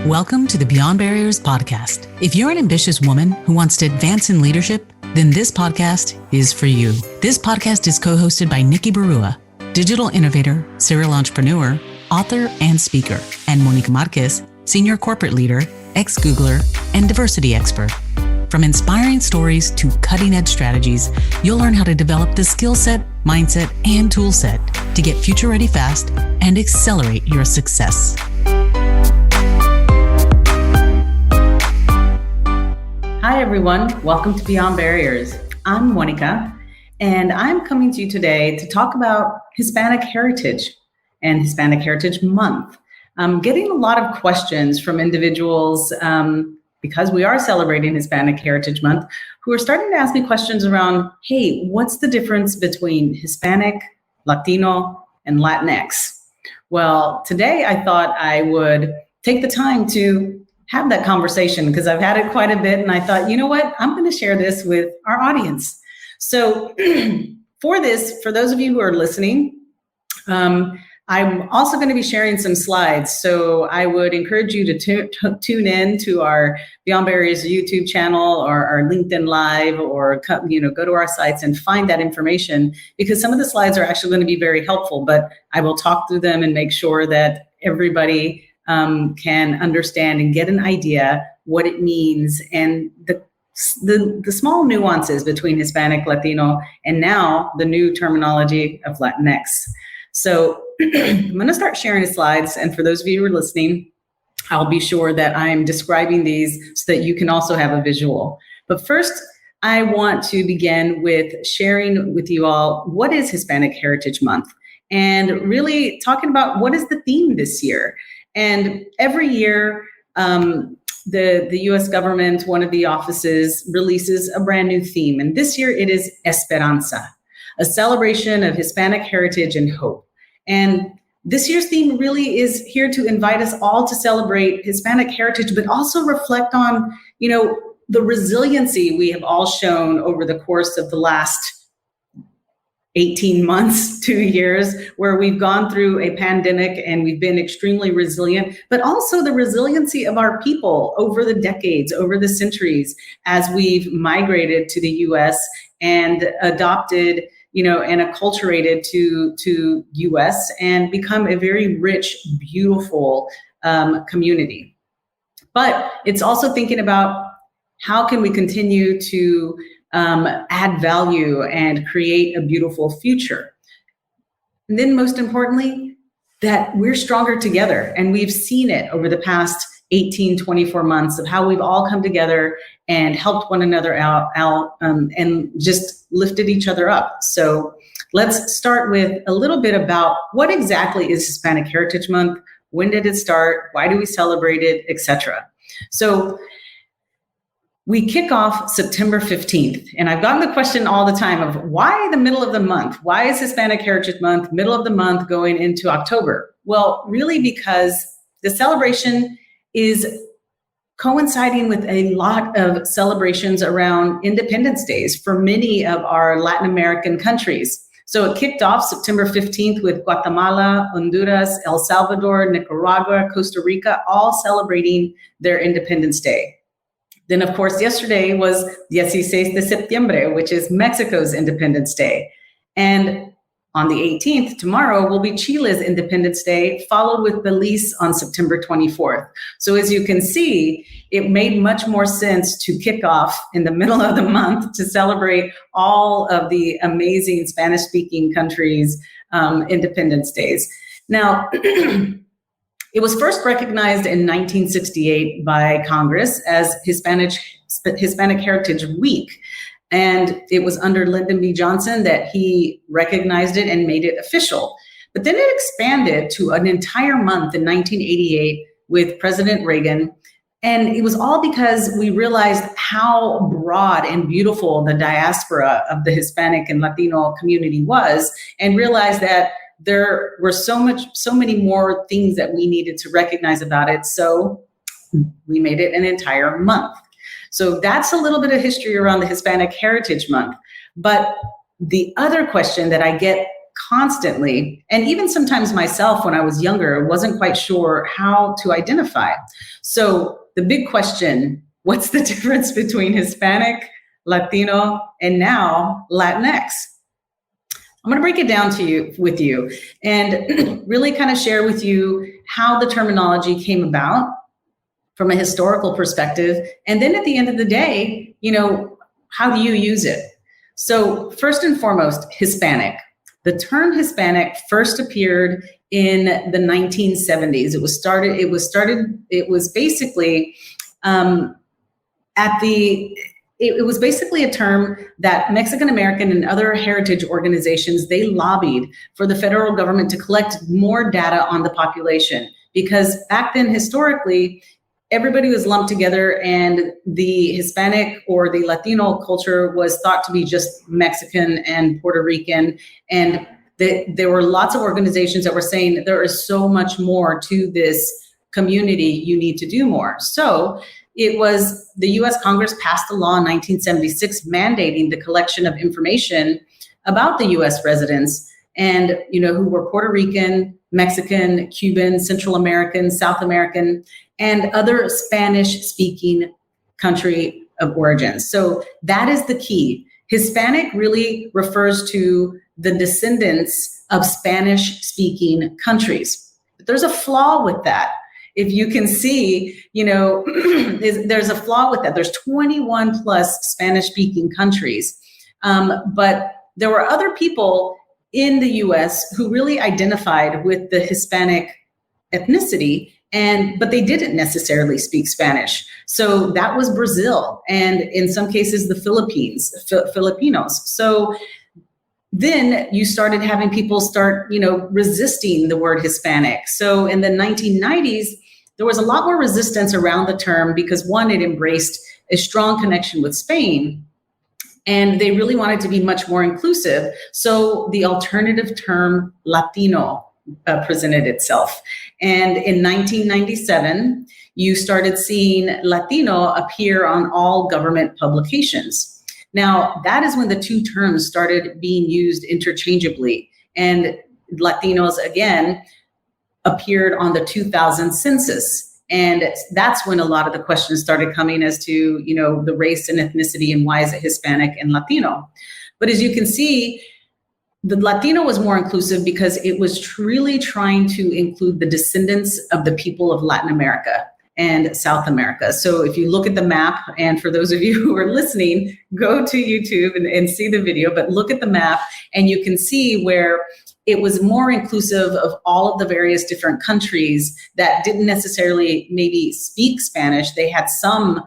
Welcome to the Beyond Barriers podcast. If you're an ambitious woman who wants to advance in leadership, then this podcast is for you. This podcast is co-hosted by Nikki Barua, digital innovator, serial entrepreneur, author, and speaker, and Monica Marquez, senior corporate leader, ex-Googler, and diversity expert. From inspiring stories to cutting-edge strategies, you'll learn how to develop the skill set, mindset, and tool set to get future-ready fast and accelerate your success. Hi, everyone. Welcome to Beyond Barriers. I'm Monica, and I'm coming to you today to talk about Hispanic heritage and Hispanic Heritage Month. I'm getting a lot of questions from individuals because we are celebrating Hispanic Heritage Month, who are starting to ask me questions around, hey, what's the difference between Hispanic, Latino, and Latinx? Well, today I thought I would take the time to have that conversation because I've had it quite a bit, and I thought, you know what, I'm going to share this with our audience. So for those of you who are listening, I'm also going to be sharing some slides. So I would encourage you to tune in to our Beyond Barriers YouTube channel or our LinkedIn Live, or go to our sites and find that information, because some of the slides are actually going to be very helpful, but I will talk through them and make sure that everybody can understand and get an idea what it means and the small nuances between Hispanic, Latino, and now the new terminology of Latinx. So I'm going to start sharing the slides. And for those of you who are listening, I'll be sure that I'm describing these so that you can also have a visual. But first, I want to begin with sharing with you all what is Hispanic Heritage Month and really talking about what is the theme this year. And every year, the U.S. government, one of the offices, releases a brand new theme. And this year it is Esperanza, a celebration of Hispanic heritage and hope. And this year's theme really is here to invite us all to celebrate Hispanic heritage, but also reflect on, the resiliency we have all shown over the course of the last 18 months, 2 years, where we've gone through a pandemic and we've been extremely resilient, but also the resiliency of our people over the decades, over the centuries, as we've migrated to the U.S. and adopted, and acculturated to U.S. and become a very rich, beautiful community. But it's also thinking about how can we continue to add value and create a beautiful future. And then most importantly, that we're stronger together. And we've seen it over the past 18, 24 months of how we've all come together and helped one another out and just lifted each other up. So let's start with a little bit about what exactly is Hispanic Heritage Month, when did it start, why do we celebrate it, etc. So we kick off September 15th, and I've gotten the question all the time of why the middle of the month? Why is Hispanic Heritage Month, middle of the month going into October? Well, really because the celebration is coinciding with a lot of celebrations around Independence Days for many of our Latin American countries. So it kicked off September 15th with Guatemala, Honduras, El Salvador, Nicaragua, Costa Rica, all celebrating their Independence Day. Then, of course, yesterday was 16 de septiembre, which is Mexico's Independence Day. And on the 18th, tomorrow, will be Chile's Independence Day, followed with Belize on September 24th. So as you can see, it made much more sense to kick off in the middle of the month to celebrate all of the amazing Spanish-speaking countries' Independence Days. Now, it was first recognized in 1968 by Congress as Hispanic Heritage Week. And it was under Lyndon B. Johnson that he recognized it and made it official. But then it expanded to an entire month in 1988 with President Reagan. And it was all because we realized how broad and beautiful the diaspora of the Hispanic and Latino community was, and realized that there were so many more things that we needed to recognize about it. So we made it an entire month. So that's a little bit of history around the Hispanic Heritage Month. But the other question that I get constantly. And even sometimes myself, when I was younger, wasn't quite sure how to identify. So the big question, what's the difference between Hispanic, Latino, and now Latinx? I'm going to break it down with you and really kind of share with you how the terminology came about from a historical perspective. And then at the end of the day, how do you use it? So first and foremost, Hispanic. The term Hispanic first appeared in the 1970s. It was basically it was basically a term that Mexican American and other heritage organizations, they lobbied for the federal government to collect more data on the population, because back then, historically, everybody was lumped together, and the Hispanic or the Latino culture was thought to be just Mexican and Puerto Rican. And there were lots of organizations that were saying there is so much more to this community, you need to do more. So it was the U.S. Congress passed a law in 1976 mandating the collection of information about the U.S. residents and, who were Puerto Rican, Mexican, Cuban, Central American, South American, and other Spanish-speaking country of origin. So that is the key. Hispanic really refers to the descendants of Spanish-speaking countries. But there's a flaw with that. If you can see, there's a flaw with that. There's 21 plus Spanish-speaking countries. But there were other people in the US who really identified with the Hispanic ethnicity, but they didn't necessarily speak Spanish. So that was Brazil, and in some cases, the Filipinos. So then you started having people resisting the word Hispanic. So in the 1990s, there was a lot more resistance around the term because, one, it embraced a strong connection with Spain, and they really wanted to be much more inclusive. So the alternative term Latino presented itself. And in 1997, you started seeing Latino appear on all government publications. Now, that is when the two terms started being used interchangeably. And Latinos, again, appeared on the 2000 census. And that's when a lot of the questions started coming as to, the race and ethnicity and why is it Hispanic and Latino. But as you can see, the Latino was more inclusive because it was really trying to include the descendants of the people of Latin America and South America. So if you look at the map, and for those of you who are listening, go to YouTube and see the video, but look at the map and you can see where it was more inclusive of all of the various different countries that didn't necessarily maybe speak Spanish. They had some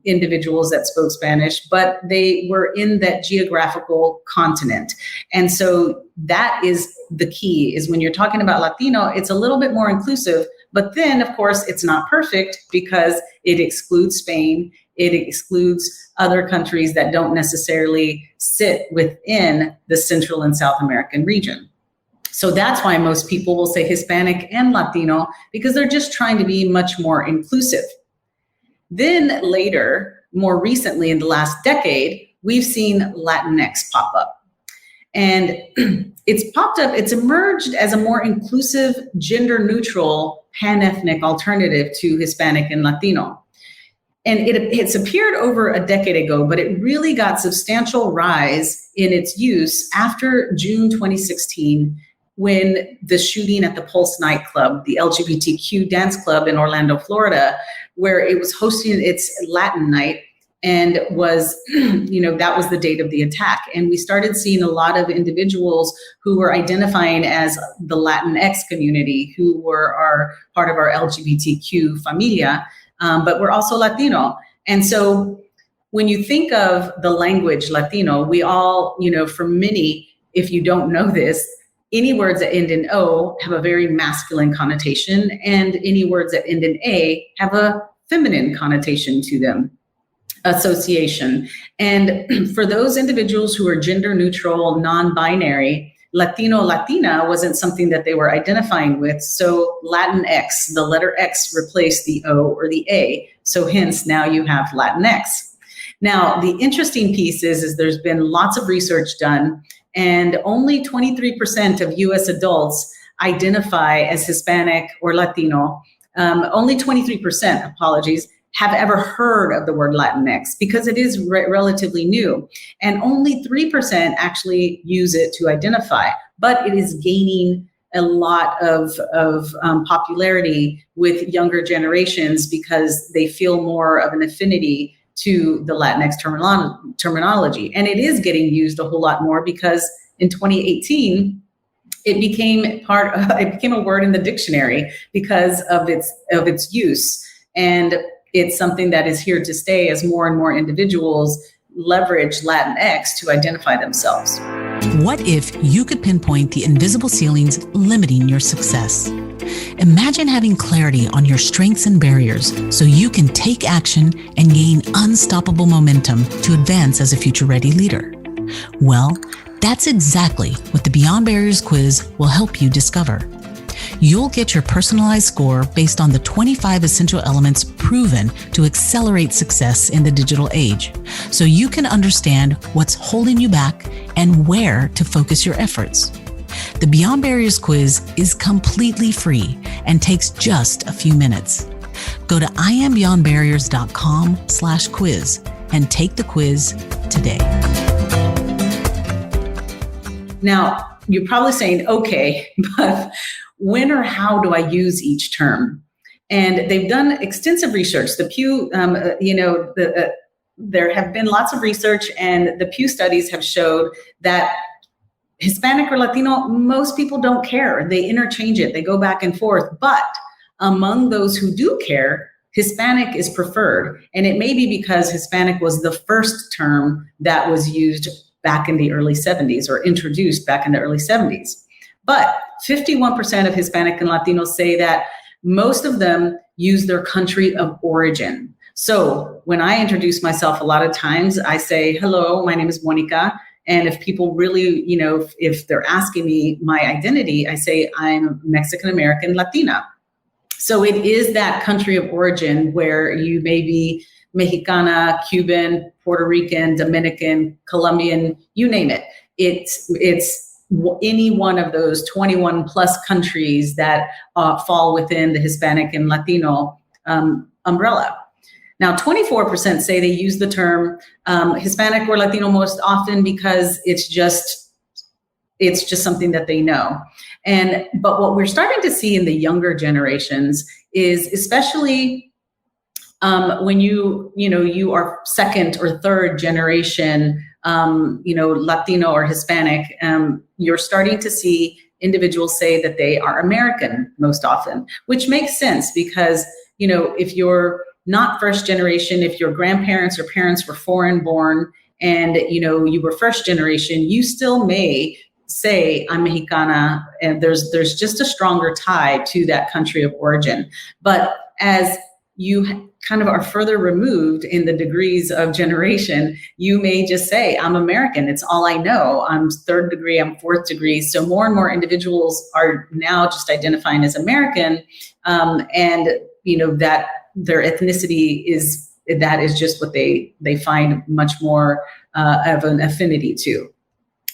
individuals that spoke Spanish, but they were in that geographical continent. And so that is the key, is when you're talking about Latino, it's a little bit more inclusive, but then of course it's not perfect because it excludes Spain, it excludes other countries that don't necessarily sit within the Central and South American region. So that's why most people will say Hispanic and Latino, because they're just trying to be much more inclusive. Then later, more recently in the last decade, we've seen Latinx pop up. And it's emerged as a more inclusive, gender-neutral, pan-ethnic alternative to Hispanic and Latino. And it's appeared over a decade ago, but it really got substantial rise in its use after June 2016, when the shooting at the Pulse nightclub, the LGBTQ dance club in Orlando, Florida, where it was hosting its Latin night, and was, that was the date of the attack. And we started seeing a lot of individuals who were identifying as the Latinx community, who were part of our LGBTQ familia, but we're also Latino. And so when you think of the language Latino, we all, for many, if you don't know this, any words that end in O have a very masculine connotation, and any words that end in A have a feminine connotation to them, association. And for those individuals who are gender neutral, non-binary, Latino, Latina wasn't something that they were identifying with. So Latinx, the letter X replaced the O or the A. So hence now you have Latinx. Now, the interesting piece is there's been lots of research done, and only 23% of US adults identify as Hispanic or Latino. Only 23%, apologies, have ever heard of the word Latinx because it is relatively new. And only 3% actually use it to identify, but it is gaining a lot of popularity with younger generations because they feel more of an affinity to the Latinx terminology. And it is getting used a whole lot more because in 2018, it became a word in the dictionary because of its use. And it's something that is here to stay as more and more individuals leverage Latinx to identify themselves. What if you could pinpoint the invisible ceilings limiting your success? Imagine having clarity on your strengths and barriers so you can take action and gain unstoppable momentum to advance as a future-ready leader. Well, that's exactly what the Beyond Barriers quiz will help you discover. You'll get your personalized score based on the 25 essential elements proven to accelerate success in the digital age, so you can understand what's holding you back and where to focus your efforts. The Beyond Barriers quiz is completely free and takes just a few minutes. Go to iambeyondbarriers.com/quiz and take the quiz today. Now, you're probably saying, okay, but when or how do I use each term? And they've done extensive research. The Pew, there have been lots of research, and the Pew studies have showed that Hispanic or Latino, most people don't care. They interchange it. They go back and forth. But among those who do care, Hispanic is preferred. And it may be because Hispanic was the first term that was used back in the early 70s or introduced back in the early 70s. But 51% of Hispanic and Latinos say that most of them use their country of origin. So when I introduce myself, a lot of times I say, hello, my name is Monica. And if people really, if they're asking me my identity, I say I'm Mexican American Latina. So it is that country of origin where you may be Mexicana, Cuban, Puerto Rican, Dominican, Colombian, you name it. It's any one of those 21 plus countries that fall within the Hispanic and Latino umbrella. Now, 24% say they use the term Hispanic or Latino most often because it's just something that they know. But what we're starting to see in the younger generations is, especially when you are second or third generation, Latino or Hispanic, you're starting to see individuals say that they are American most often, which makes sense because, if you're not first generation, if your grandparents or parents were foreign born and, you were first generation, you still may say I'm Mexicana, and there's just a stronger tie to that country of origin. But as you kind of are further removed in the degrees of generation, you may just say, I'm American. It's all I know. I'm third degree, I'm fourth degree. So more and more individuals are now just identifying as American. That their ethnicity is just what they find much more of an affinity to.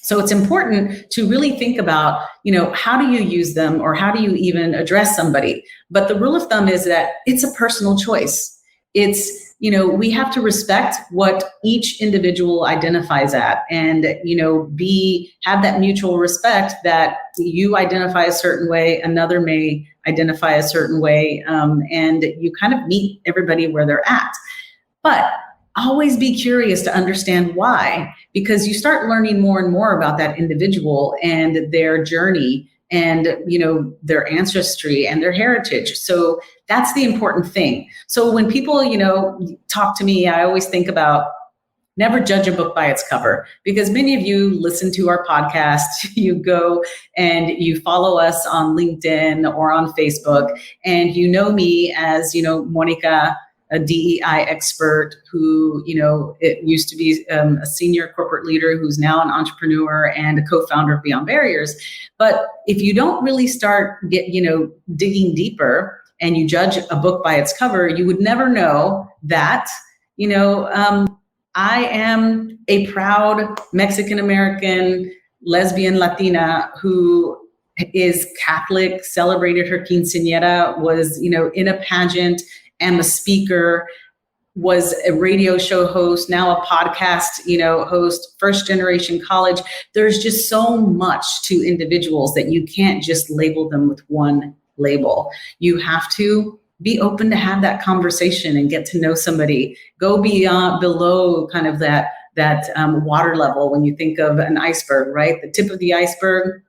So it's important to really think about, how do you use them or how do you even address somebody? But the rule of thumb is that it's a personal choice. It's, we have to respect what each individual identifies at and, have that mutual respect that you identify a certain way, another may identify a certain way, and you kind of meet everybody where they're at. But always be curious to understand why, because you start learning more and more about that individual and their journey and, their ancestry and their heritage. So that's the important thing. So when people, talk to me, I always think about never judge a book by its cover, because many of you listen to our podcast, you go and you follow us on LinkedIn or on Facebook, and you know me as, Monica, a DEI expert who, it used to be a senior corporate leader who's now an entrepreneur and a co-founder of Beyond Barriers. But if you don't really start digging deeper and you judge a book by its cover, you would never know that, I am a proud Mexican American lesbian Latina who is Catholic, celebrated her quinceañera, was, in a pageant and a speaker, was a radio show host, now a podcast, host, first generation college. There's just so much to individuals that you can't just label them with one label. You have to be open to have that conversation and get to know somebody. Go below kind of that water level when you think of an iceberg, right? The tip of the iceberg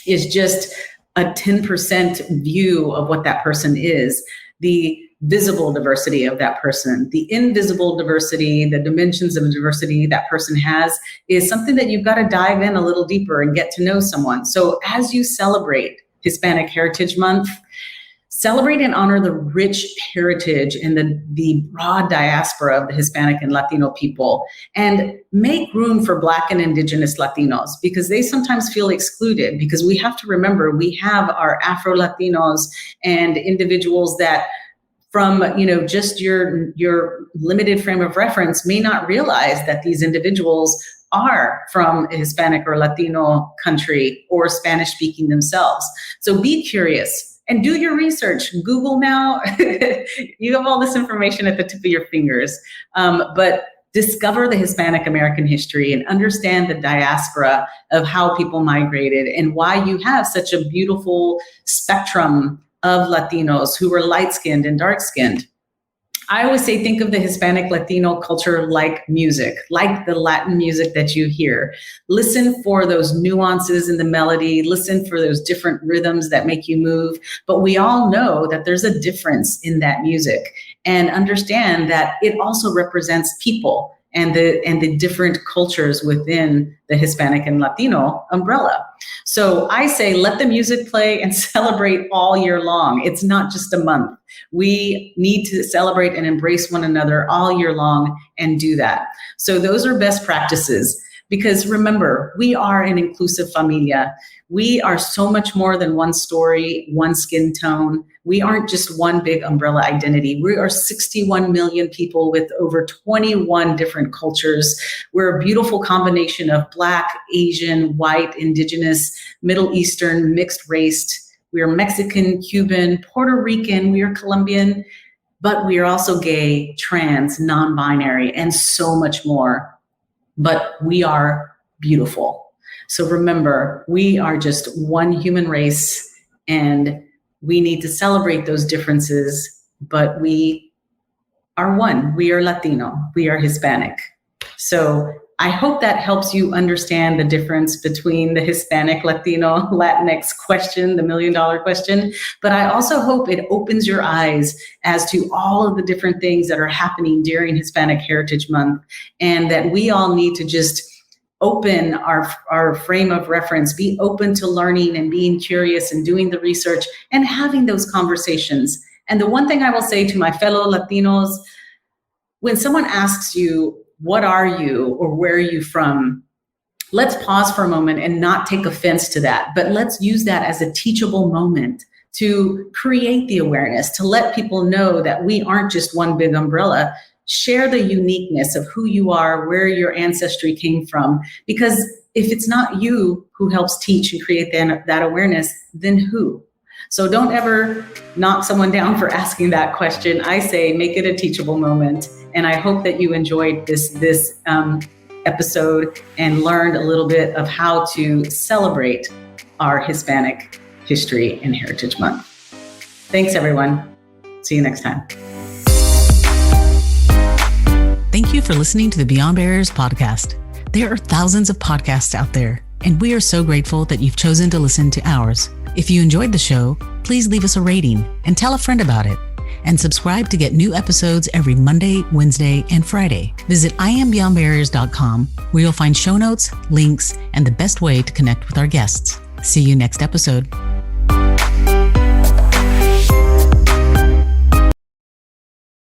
is just a 10% view of what that person is. The visible diversity of that person, the invisible diversity, the dimensions of diversity that person has, is something that you've got to dive in a little deeper and get to know someone. So as you celebrate Hispanic Heritage Month, celebrate and honor the rich heritage and the broad diaspora of the Hispanic and Latino people, and make room for Black and Indigenous Latinos, because they sometimes feel excluded, because we have to remember we have our Afro-Latinos and individuals that from, just your limited frame of reference may not realize that these individuals are from a Hispanic or Latino country or Spanish speaking themselves. So be curious and do your research. Google now, you have all this information at the tip of your fingers, but discover the Hispanic American history and understand the diaspora of how people migrated and why you have such a beautiful spectrum of Latinos who were light-skinned and dark-skinned. I always say, think of the Hispanic Latino culture like music, like the Latin music that you hear. Listen for those nuances in the melody, listen for those different rhythms that make you move. But we all know that there's a difference in that music, and understand that it also represents people and the different cultures within the Hispanic and Latino umbrella. So I say, let the music play and celebrate all year long. It's not just a month. We need to celebrate and embrace one another all year long and do that. So those are best practices, because remember, we are an inclusive familia. We are so much more than one story, one skin tone. We aren't just one big umbrella identity. We are 61 million people with over 21 different cultures. We're a beautiful combination of Black, Asian, white, Indigenous, Middle Eastern, mixed race. We are Mexican, Cuban, Puerto Rican, we are Colombian, but we are also gay, trans, non-binary, and so much more. But we are beautiful. So remember, we are just one human race, and we need to celebrate those differences, but we are one. We are Latino. We are Hispanic. So I hope that helps you understand the difference between the Hispanic, Latino, Latinx question, the $1 million question. But I also hope it opens your eyes as to all of the different things that are happening during Hispanic Heritage Month, and that we all need to just open our frame of reference, be open to learning and being curious and doing the research and having those conversations. And the one thing I will say to my fellow Latinos, when someone asks you, what are you or where are you from? Let's pause for a moment and not take offense to that, but let's use that as a teachable moment to create the awareness, to let people know that we aren't just one big umbrella. Share the uniqueness of who you are, where your ancestry came from, because if it's not you who helps teach and create that awareness, then who? So don't ever knock someone down for asking that question. I say, make it a teachable moment. And I hope that you enjoyed this episode and learned a little bit of how to celebrate our Hispanic History and Heritage Month. Thanks, everyone. See you next time. Thank you for listening to the Beyond Barriers podcast. There are thousands of podcasts out there, and we are so grateful that you've chosen to listen to ours. If you enjoyed the show, please leave us a rating and tell a friend about it. And subscribe to get new episodes every Monday, Wednesday, and Friday. Visit iambeyondbarriers.com, where you'll find show notes, links, and the best way to connect with our guests. See you next episode.